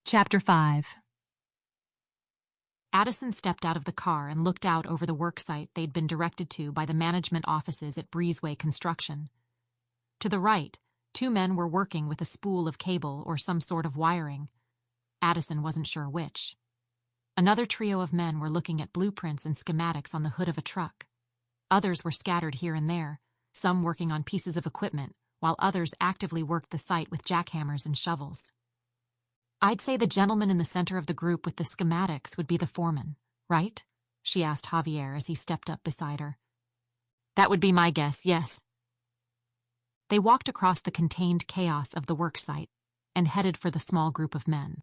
Chapter 5. Addison stepped out of the car and looked out over the worksite they'd been directed to by the management offices at Breezeway Construction. To the right, two men were working with a spool of cable or some sort of wiring. Addison wasn't sure which. Another trio of men were looking at blueprints and schematics on the hood of a truck. Others were scattered here and there, some working on pieces of equipment, while others actively worked the site with jackhammers and shovels. "I'd say the gentleman in the center of the group with the schematics would be the foreman, right?" she asked Javier as he stepped up beside her. "That would be my guess, yes." They walked across the contained chaos of the work site and headed for the small group of men.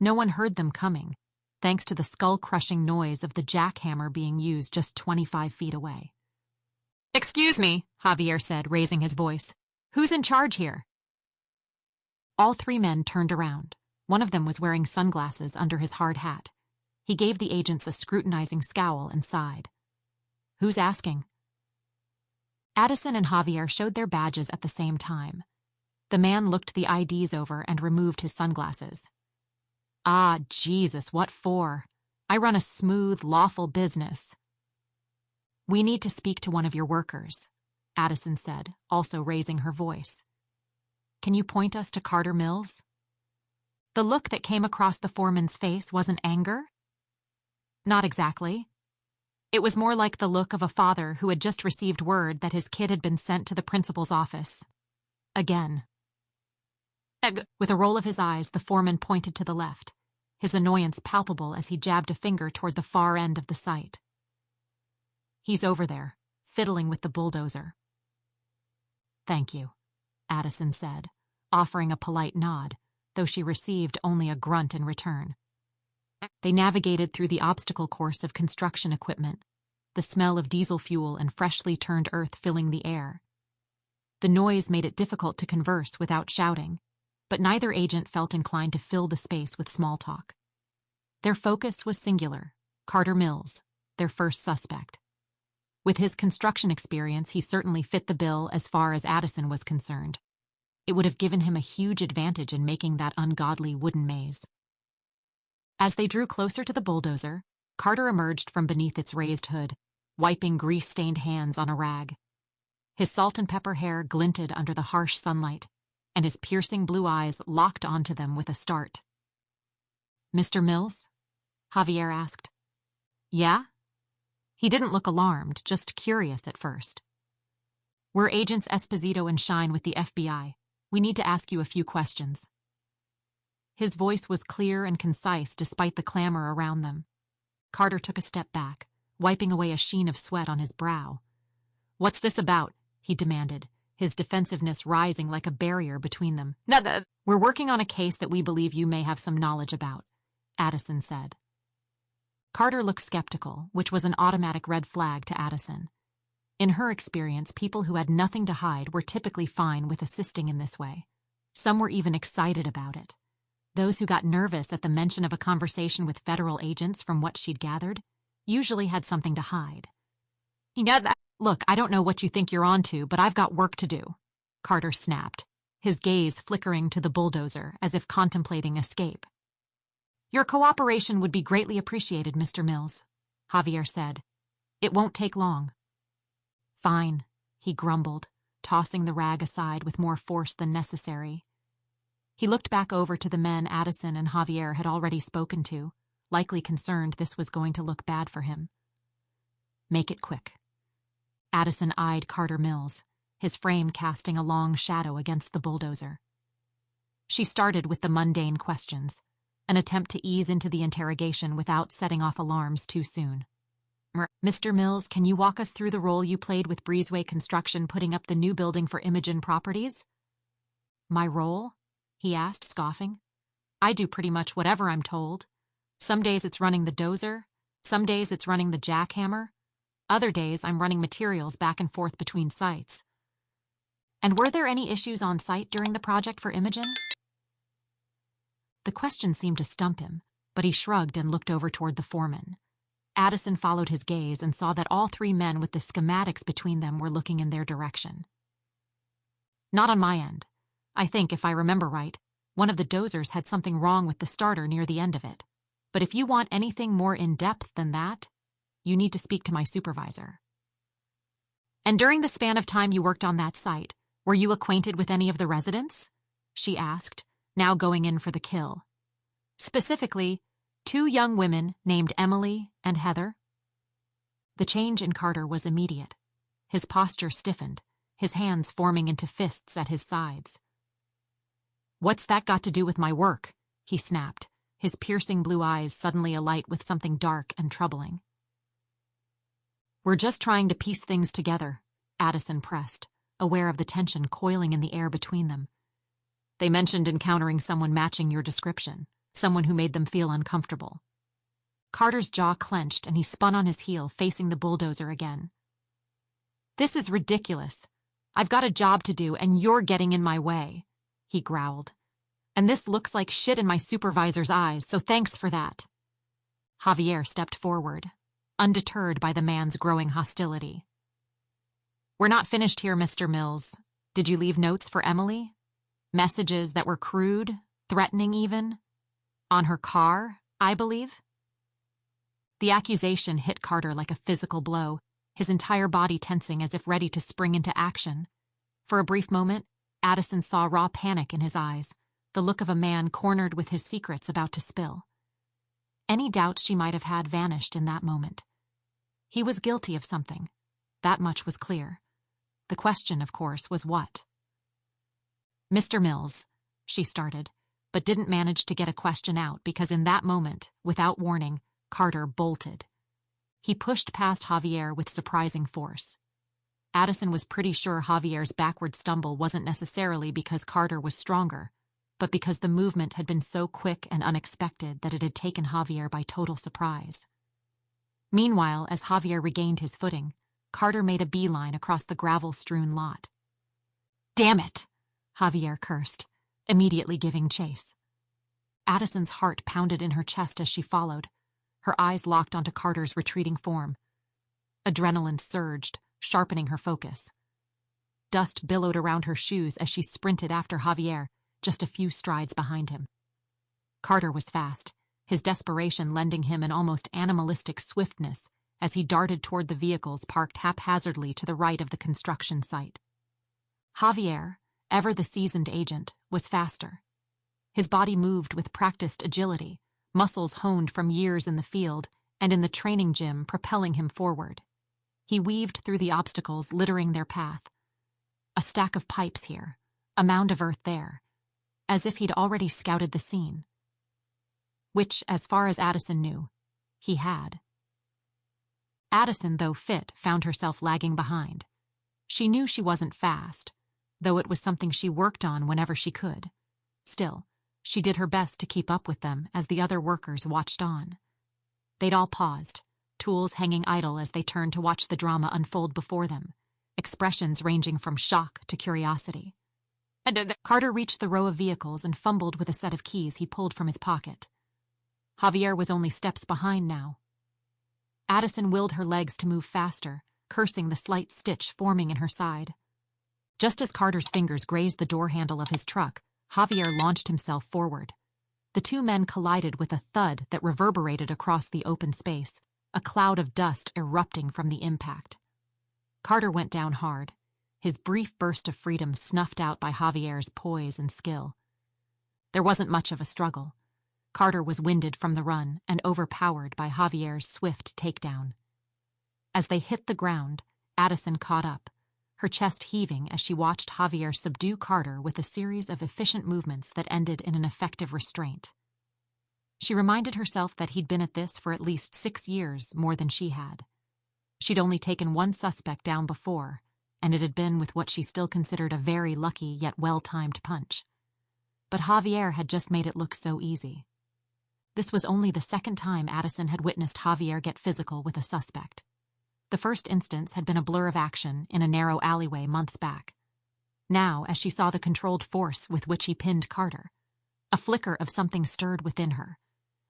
No one heard them coming, thanks to the skull-crushing noise of the jackhammer being used just 25 feet away. "Excuse me," Javier said, raising his voice. "Who's in charge here?" All three men turned around. One of them was wearing sunglasses under his hard hat. He gave the agents a scrutinizing scowl and sighed. "Who's asking?" Addison and Javier showed their badges at the same time. The man looked the IDs over and removed his sunglasses. "Ah, Jesus, what for? I run a smooth, lawful business." "We need to speak to one of your workers," Addison said, also raising her voice. "Can you point us to Carter Mills?" The look that came across the foreman's face wasn't anger. Not exactly. It was more like the look of a father who had just received word that his kid had been sent to the principal's office. Again. With a roll of his eyes, the foreman pointed to the left, his annoyance palpable as he jabbed a finger toward the far end of the site. "He's over there, fiddling with the bulldozer." "Thank you," Addison said, offering a polite nod, though she received only a grunt in return. They navigated through the obstacle course of construction equipment, the smell of diesel fuel and freshly turned earth filling the air. The noise made it difficult to converse without shouting, but neither agent felt inclined to fill the space with small talk. Their focus was singular: Carter Mills, their first suspect. With his construction experience, he certainly fit the bill as far as Addison was concerned. It would have given him a huge advantage in making that ungodly wooden maze. As they drew closer to the bulldozer, Carter emerged from beneath its raised hood, wiping grease-stained hands on a rag. His salt and pepper hair glinted under the harsh sunlight, and his piercing blue eyes locked onto them with a start. "Mr. Mills?" Javier asked. "Yeah?" He didn't look alarmed, just curious at first. "We're Agents Esposito and Shine with the FBI. We need to ask you a few questions." His voice was clear and concise despite the clamor around them. Carter took a step back, wiping away a sheen of sweat on his brow. "What's this about?" he demanded, his defensiveness rising like a barrier between them. "We're working on a case that we believe you may have some knowledge about," Addison said. Carter looked skeptical, which was an automatic red flag to Addison. In her experience, people who had nothing to hide were typically fine with assisting in this way. Some were even excited about it. Those who got nervous at the mention of a conversation with federal agents, from what she'd gathered, usually had something to hide. "Look, I don't know what you think you're onto, but I've got work to do," Carter snapped, his gaze flickering to the bulldozer as if contemplating escape. "Your cooperation would be greatly appreciated, Mr. Mills," Javier said. "It won't take long." "Fine," he grumbled, tossing the rag aside with more force than necessary. He looked back over to the men Addison and Javier had already spoken to, likely concerned this was going to look bad for him. "Make it quick." Addison eyed Carter Mills, his frame casting a long shadow against the bulldozer. She started with the mundane questions, an attempt to ease into the interrogation without setting off alarms too soon. "Mr. Mills, can you walk us through the role you played with Breezeway Construction putting up the new building for Imogen Properties?" "My role?" he asked, scoffing. "I do pretty much whatever I'm told. Some days it's running the dozer, some days it's running the jackhammer, other days I'm running materials back and forth between sites." "And were there any issues on site during the project for Imogen?" The question seemed to stump him, but he shrugged and looked over toward the foreman. Addison followed his gaze and saw that all three men with the schematics between them were looking in their direction. "Not on my end. I think, if I remember right, One of the dozers had something wrong with the starter near the end of it. But if you want anything more in-depth than that, you need to speak to my supervisor. And during the span of time you worked on that site, were you acquainted with any of the residents? She asked, now going in for the kill. Specifically, 2 young women named Emily and Heather. The change in Carter was immediate. His posture stiffened, his hands forming into fists at his sides. "What's that got to do with my work?" he snapped, his piercing blue eyes suddenly alight with something dark and troubling. "We're just trying to piece things together," Addison pressed, aware of the tension coiling in the air between them. "They mentioned encountering someone matching your description, someone who made them feel uncomfortable." Carter's jaw clenched and he spun on his heel, facing the bulldozer again. "This is ridiculous. I've got a job to do and you're getting in my way," he growled. "And this looks like shit in my supervisor's eyes, so thanks for that." Javier stepped forward, undeterred by the man's growing hostility. "We're not finished here, Mr. Mills. Did you leave notes for Emily? Messages that were crude, threatening even? On her car, I believe?" The accusation hit Carter like a physical blow, his entire body tensing as if ready to spring into action. For a brief moment, Addison saw raw panic in his eyes, the look of a man cornered with his secrets about to spill. Any doubts she might have had vanished in that moment. He was guilty of something. That much was clear. The question, of course, was what? "Mr. Mills," she started, but didn't manage to get a question out because in that moment, without warning, Carter bolted. He pushed past Javier with surprising force. Addison was pretty sure Javier's backward stumble wasn't necessarily because Carter was stronger, but because the movement had been so quick and unexpected that it had taken Javier by total surprise. Meanwhile, as Javier regained his footing, Carter made a beeline across the gravel-strewn lot. "Damn it!" Javier cursed, immediately giving chase. Addison's heart pounded in her chest as she followed, her eyes locked onto Carter's retreating form. Adrenaline surged, sharpening her focus. Dust billowed around her shoes as she sprinted after Javier, just a few strides behind him. Carter was fast, his desperation lending him an almost animalistic swiftness as he darted toward the vehicles parked haphazardly to the right of the construction site. Javier, ever the seasoned agent, was faster. His body moved with practiced agility, muscles honed from years in the field and in the training gym propelling him forward. He weaved through the obstacles littering their path. A stack of pipes here, a mound of earth there, as if he'd already scouted the scene. Which, as far as Addison knew, he had. Addison, though fit, found herself lagging behind. She knew she wasn't fast, though it was something she worked on whenever she could. Still, she did her best to keep up with them as the other workers watched on. They'd all paused, tools hanging idle as they turned to watch the drama unfold before them, expressions ranging from shock to curiosity. Carter reached the row of vehicles and fumbled with a set of keys he pulled from his pocket. Javier was only steps behind now. Addison willed her legs to move faster, cursing the slight stitch forming in her side. Just as Carter's fingers grazed the door handle of his truck, Javier launched himself forward. The 2 men collided with a thud that reverberated across the open space, a cloud of dust erupting from the impact. Carter went down hard, his brief burst of freedom snuffed out by Javier's poise and skill. There wasn't much of a struggle. Carter was winded from the run and overpowered by Javier's swift takedown. As they hit the ground, Addison caught up, her chest heaving as she watched Javier subdue Carter with a series of efficient movements that ended in an effective restraint. She reminded herself that he'd been at this for at least 6 years more than she had. She'd only taken one suspect down before, and it had been with what she still considered a very lucky yet well-timed punch. But Javier had just made it look so easy. This was only the second time Addison had witnessed Javier get physical with a suspect. The first instance had been a blur of action in a narrow alleyway months back. Now, as she saw the controlled force with which he pinned Carter, a flicker of something stirred within her,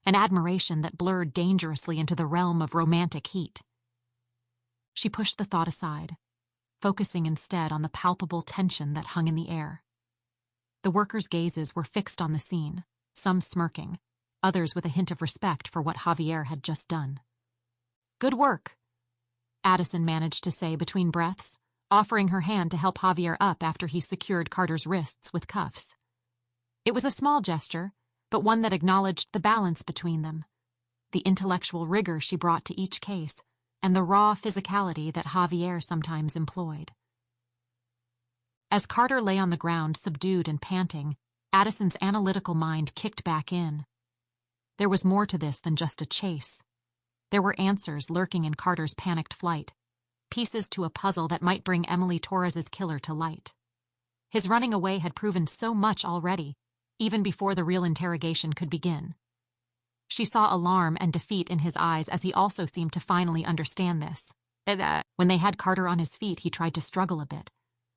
an admiration that blurred dangerously into the realm of romantic heat. She pushed the thought aside, focusing instead on the palpable tension that hung in the air. The workers' gazes were fixed on the scene, some smirking, others with a hint of respect for what Javier had just done. "Good work," Addison managed to say between breaths, offering her hand to help Javier up after he secured Carter's wrists with cuffs. It was a small gesture, but one that acknowledged the balance between them, the intellectual rigor she brought to each case, and the raw physicality that Javier sometimes employed. As Carter lay on the ground, subdued and panting, Addison's analytical mind kicked back in. There was more to this than just a chase. There were answers lurking in Carter's panicked flight, pieces to a puzzle that might bring Emily Torres's killer to light. His running away had proven so much already, even before the real interrogation could begin. She saw alarm and defeat in his eyes as he also seemed to finally understand this. When they had Carter on his feet, he tried to struggle a bit,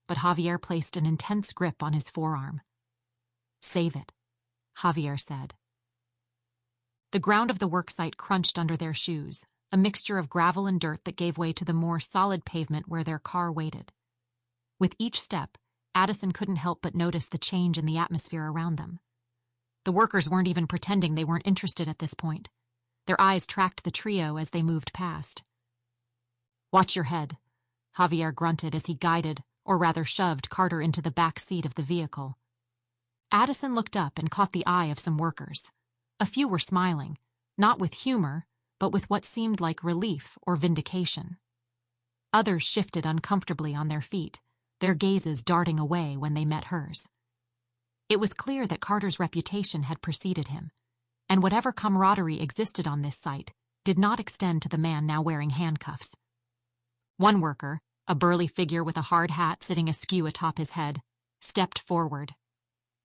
but Javier placed an intense grip on his forearm. "Save it," Javier said. The ground of the worksite crunched under their shoes, a mixture of gravel and dirt that gave way to the more solid pavement where their car waited. With each step, Addison couldn't help but notice the change in the atmosphere around them. The workers weren't even pretending they weren't interested at this point. Their eyes tracked the trio as they moved past. "Watch your head," Javier grunted as he guided, or rather shoved, Carter into the back seat of the vehicle. Addison looked up and caught the eye of some workers. A few were smiling, not with humor, but with what seemed like relief or vindication. Others shifted uncomfortably on their feet, their gazes darting away when they met hers. It was clear that Carter's reputation had preceded him, and whatever camaraderie existed on this site did not extend to the man now wearing handcuffs. One worker, a burly figure with a hard hat sitting askew atop his head, stepped forward.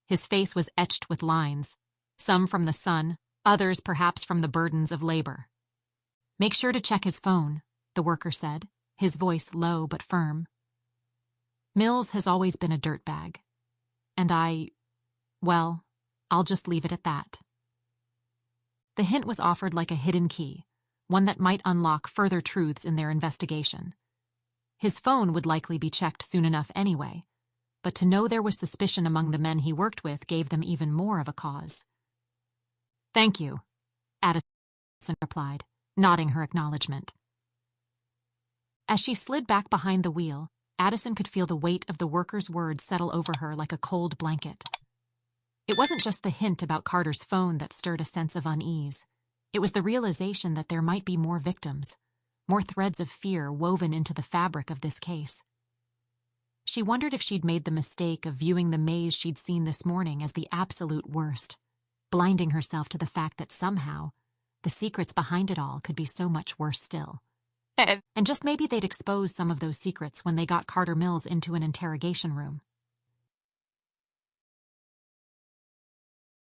His face was etched with lines, some from the sun, others perhaps from the burdens of labor. "Make sure to check his phone," the worker said, his voice low but firm. "Mills has always been a dirtbag, and well, I'll just leave it at that." The hint was offered like a hidden key, one that might unlock further truths in their investigation. His phone would likely be checked soon enough anyway, but to know there was suspicion among the men he worked with gave them even more of a cause. "Thank you," Addison replied, nodding her acknowledgement. As she slid back behind the wheel, Addison could feel the weight of the worker's words settle over her like a cold blanket. It wasn't just the hint about Carter's phone that stirred a sense of unease. It was the realization that there might be more victims, more threads of fear woven into the fabric of this case. She wondered if she'd made the mistake of viewing the maze she'd seen this morning as the absolute worst, blinding herself to the fact that somehow the secrets behind it all could be so much worse still. And just maybe they'd expose some of those secrets when they got Carter Mills into an interrogation room.